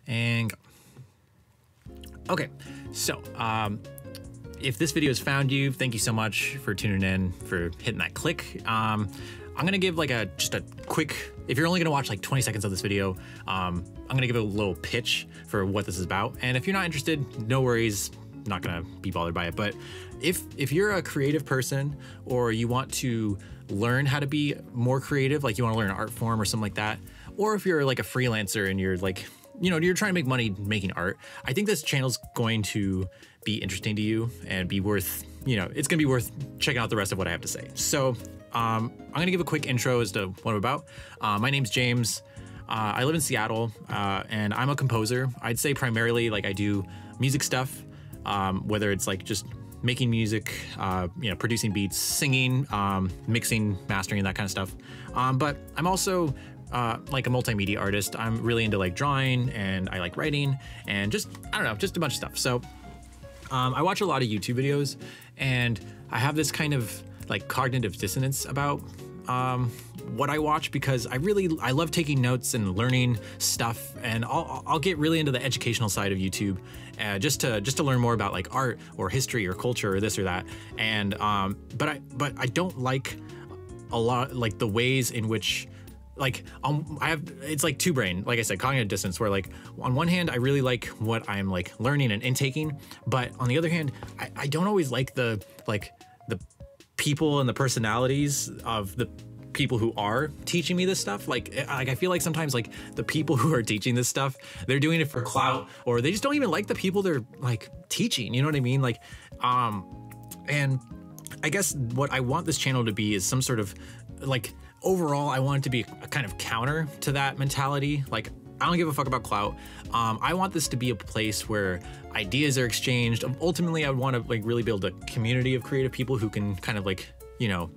And go. Okay, so if this video has found you, thank you so much for tuning in, for hitting that click. I'm gonna give like just a quick, if you're only gonna watch like 20 seconds of this video, I'm gonna give a little pitch for what this is about. And if you're not interested, no worries, not gonna be bothered by it. But if you're a creative person, or you want to learn how to be more creative, like you wanna learn an art form or something like that, or if you're like a freelancer and you're like, you know, you're trying to make money making art, I think this channel's going to be interesting to you and be worth, you know, it's gonna be worth checking out the rest of what I have to say. So I'm gonna give a quick intro as to what I'm about. My name's James. I live in Seattle, and I'm a composer. I'd say primarily like I do music stuff, whether it's like just making music, you know, producing beats, singing, mixing, mastering, that kind of stuff. But I'm also like a multimedia artist. I'm really into like drawing, and I like writing, and just, I don't know, just a bunch of stuff. So I watch a lot of YouTube videos, and I have this kind of like cognitive dissonance about what I watch, because I love taking notes and learning stuff, and I'll get really into the educational side of YouTube, just to learn more about like art or history or culture or this or that. And but I don't like a lot like the ways in which like I have, it's like two brain, like I said, cognitive dissonance, where like on one hand I really like what I'm like learning and intaking, but on the other hand I don't always like the people and the personalities of the people who are teaching me this stuff. Like I feel like sometimes like the people who are teaching this stuff, they're doing it for clout, or they just don't even like the people they're like teaching, you know what I mean? Like and I guess what I want this channel to be is some sort of like, overall I want it to be a kind of counter to that mentality. Like I don't give a fuck about clout. I want this to be a place where ideas are exchanged. Ultimately, I want to like really build a community of creative people who can kind of like, you know,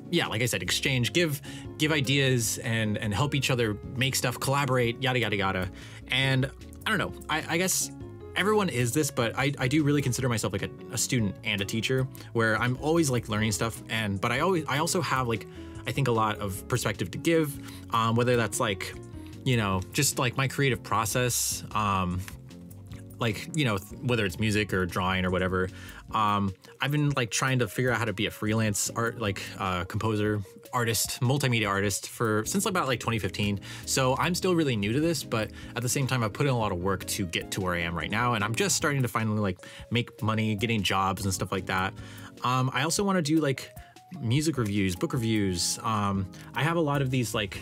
yeah, like I said, exchange, give ideas and help each other make stuff, collaborate, yada, yada, yada. And I don't know, I guess everyone is this, but I do really consider myself like a student and a teacher, where I'm always like learning stuff. But I also have like, I think a lot of perspective to give, whether that's like, you know, just like my creative process, like, you know, whether it's music or drawing or whatever. I've been like trying to figure out how to be a freelance composer, artist, multimedia artist since about like 2015. So I'm still really new to this, but at the same time, I've put in a lot of work to get to where I am right now. And I'm just starting to finally like make money, getting jobs and stuff like that. I also want to do like music reviews, book reviews. I have a lot of these like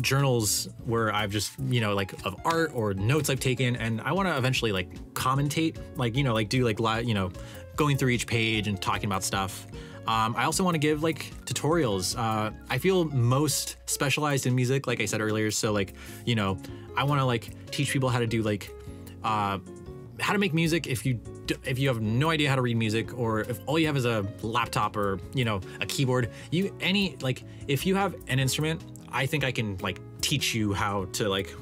journals where I've just, you know, like of art or notes I've taken, and I want to eventually like commentate, like, you know, like do like, you know, going through each page and talking about stuff. I also want to give like tutorials. I feel most specialized in music, like I said earlier. So like, you know, I want to like teach people how to do like, how to make music if you have no idea how to read music, or if all you have is a laptop or, you know, a keyboard, if you have an instrument, I think I can like teach you how to like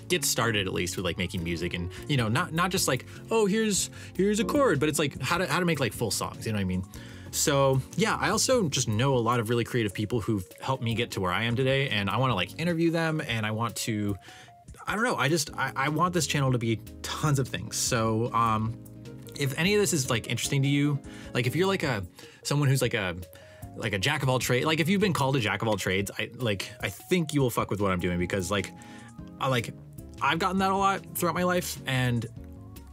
get started at least with like making music, and, you know, not just like, oh, here's a chord, but it's like how to make like full songs, you know what I mean? So yeah, I also just know a lot of really creative people who've helped me get to where I am today, and I want to like interview them, and I want to, I don't know, I want this channel to be tons of things. So if any of this is like interesting to you, like if you're like someone who's like a jack of all trades, like if you've been called a jack of all trades, I think you will fuck with what I'm doing, because like I've gotten that a lot throughout my life, and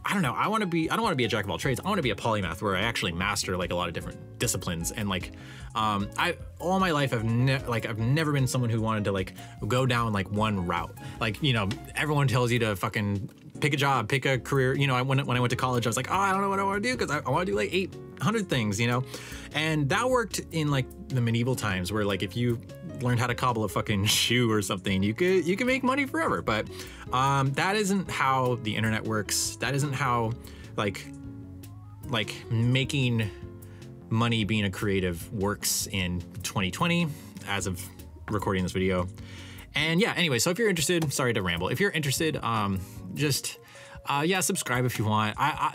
I don't know, I don't want to be a jack of all trades. I want to be a polymath, where I actually master like a lot of different disciplines. And like all my life I've never been someone who wanted to like go down like one route. Like, you know, everyone tells you to fucking pick a job, pick a career. You know, when I went to college, I was like, oh, I don't know what I want to do, because I want to do like 800 things, you know? And that worked in like the medieval times, where like if you learned how to cobble a fucking shoe or something, you could make money forever. But that isn't how the internet works. That isn't how like making money being a creative works in 2020 as of recording this video. And yeah, anyway, so if you're interested, sorry to ramble. If you're interested, just Yeah, subscribe if you want. I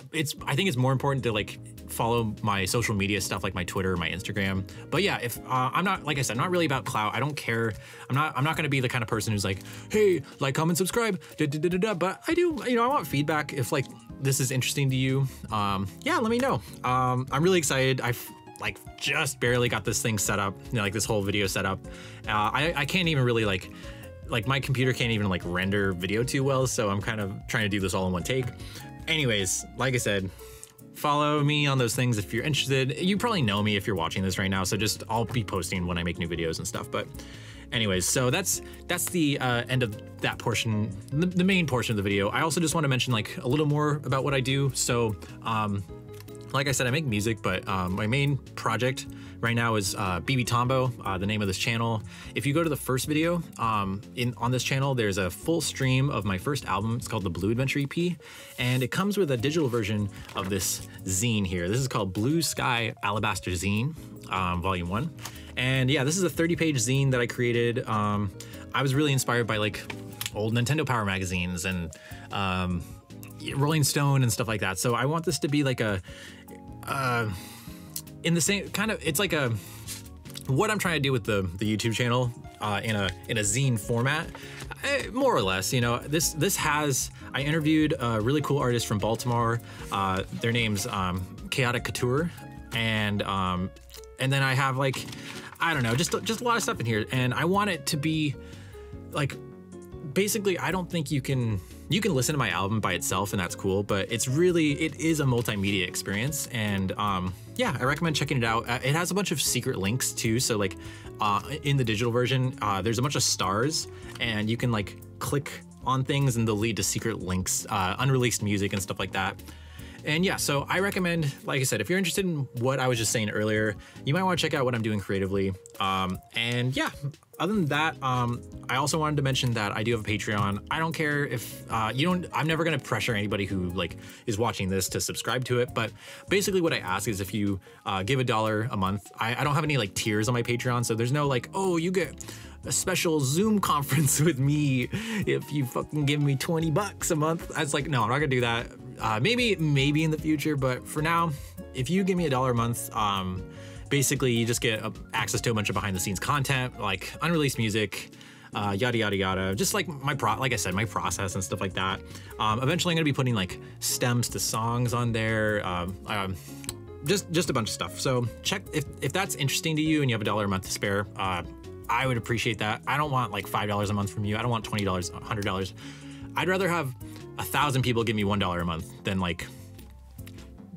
think it's more important to like follow my social media stuff, like my Twitter, my Instagram. But yeah, if I'm not, like I said, I'm not really about clout. I don't care. I'm not going to be the kind of person who's like, hey, like, comment, subscribe, but I do, I want feedback. If like this is interesting to you, yeah, let me know. I'm really excited. I've like just barely got this thing set up, like this whole video set up. I can't even really like my computer can't even like render video too well, so I'm kind of trying to do this all in one take. Anyways, like I said, follow me on those things if you're interested. You probably know me if you're watching this right now, so just I'll be posting when I make new videos and stuff. But anyways, so that's the end of that portion, the main portion of the video. I also just want to mention like a little more about what I do. So like I said, I make music, but my main project right now is BB Tombo, the name of this channel. If you go to the first video on this channel, there's a full stream of my first album. It's called the Blue Adventure EP, and it comes with a digital version of this zine here. This is called Blue Sky Alabaster Zine, Volume 1. And yeah, this is a 30-page zine that I created. I was really inspired by like old Nintendo Power magazines and Rolling Stone and stuff like that. So I want this to be like a in the same kind of, it's like a, what I'm trying to do with the YouTube channel in a zine format, more or less. This has, I interviewed a really cool artist from Baltimore. Their name's Chaotic Couture, and then I have like, I don't know, just a lot of stuff in here, and I want it to be like, basically, I don't think you can listen to my album by itself and that's cool, but it is a multimedia experience. And yeah, I recommend checking it out. It has a bunch of secret links too. So like in the digital version, there's a bunch of stars and you can like click on things and they'll lead to secret links, unreleased music and stuff like that. And yeah, so I recommend, like I said, if you're interested in what I was just saying earlier, you might want to check out what I'm doing creatively. And yeah, other than that, I also wanted to mention that I do have a Patreon. I don't care if I'm never going to pressure anybody who like is watching this to subscribe to it. But basically what I ask is if you give $1 a month, I don't have any like tiers on my Patreon. So there's no like, oh, you get a special Zoom conference with me if you fucking give me $20 a month. I was like, no, I'm not gonna do that. Maybe in the future, but for now, if you give me $1 a month, basically you just get access to a bunch of behind the scenes content, like unreleased music, yada yada yada, just like like I said, my process and stuff like that. Eventually I'm gonna be putting like stems to songs on there, just a bunch of stuff. So check if that's interesting to you and you have $1 a month to spare. I would appreciate that. I don't want like $5 a month from you. I don't want $20, $100. I'd rather have 1,000 people give me $1 a month than like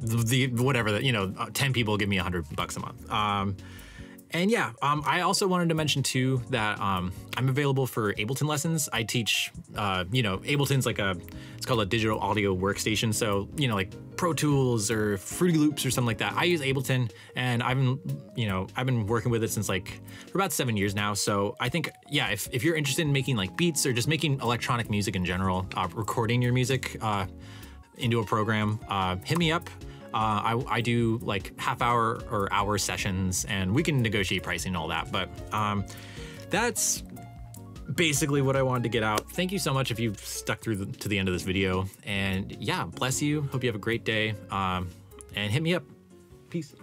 whatever that 10 people give me $100 a month. And yeah, I also wanted to mention too that I'm available for Ableton lessons. I teach, Ableton's like it's called a digital audio workstation. So, like Pro Tools or Fruity Loops or something like that. I use Ableton and I've been working with it since like for about 7 years now. So I think, yeah, if you're interested in making like beats or just making electronic music in general, recording your music into a program, hit me up. I do like half-hour or hour sessions and we can negotiate pricing and all that, but that's basically what I wanted to get out. Thank you so much if you've stuck through to the end of this video, and yeah, bless you. Hope you have a great day, and hit me up. Peace.